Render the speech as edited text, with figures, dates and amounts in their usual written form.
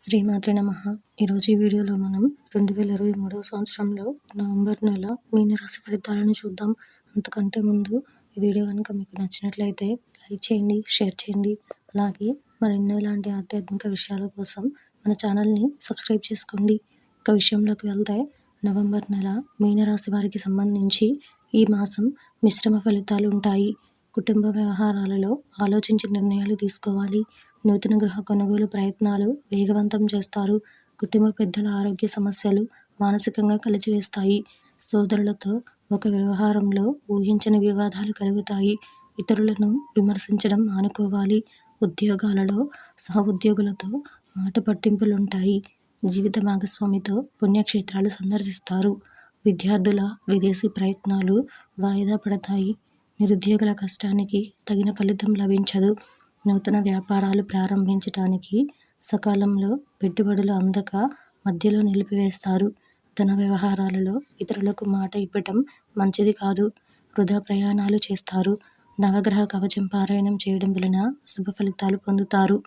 శ్రీమాత్రే నమః. ఈరోజు ఈ వీడియోలో మనం 2023 సంవత్సరంలో నవంబర్ నెల మీనరాశి ఫలితాలను చూద్దాం. అంతకంటే ముందు ఈ వీడియో కనుక మీకు నచ్చినట్లయితే లైక్ చేయండి, షేర్ చేయండి. అలాగే మరెన్నో ఇలాంటి ఆధ్యాత్మిక విషయాల కోసం మన ఛానల్ని సబ్స్క్రైబ్ చేసుకోండి. ఇక విషయంలోకి వెళ్తే నవంబర్ నెల మీనరాశి వారికి సంబంధించి ఈ మాసం మిశ్రమ ఫలితాలు ఉంటాయి. కుటుంబ వ్యవహారాలలో ఆలోచించి నిర్ణయాలు తీసుకోవాలి. నూతన గృహ కొనుగోలు ప్రయత్నాలు వేగవంతం చేస్తారు. కుటుంబ పెద్దల ఆరోగ్య సమస్యలు మానసికంగా కలిచివేస్తాయి. సోదరులతో ఒక వ్యవహారంలో ఊహించని వివాదాలు కలుగుతాయి. ఇతరులను విమర్శించడం మానుకోవాలి. ఉద్యోగాలలో సహ ఉద్యోగులతో మాట పట్టింపులుంటాయి. జీవిత భాగస్వామితో పుణ్యక్షేత్రాలు సందర్శిస్తారు. విద్యార్థుల విదేశీ ప్రయత్నాలు వాయిదా పడతాయి. నిరుద్యోగుల కష్టానికి తగిన ఫలితం లభించదు. నూతన వ్యాపారాలు ప్రారంభించటానికి సకాలంలో పెట్టుబడులు అందక మధ్యలో నిలిపివేస్తారు. ధన వ్యవహారాలలో ఇతరులకు మాట ఇవ్వటం మంచిది కాదు. వృధా ప్రయాణాలు చేస్తారు. నవగ్రహ కవచం పారాయణం చేయడం వలన శుభ ఫలితాలు పొందుతారు.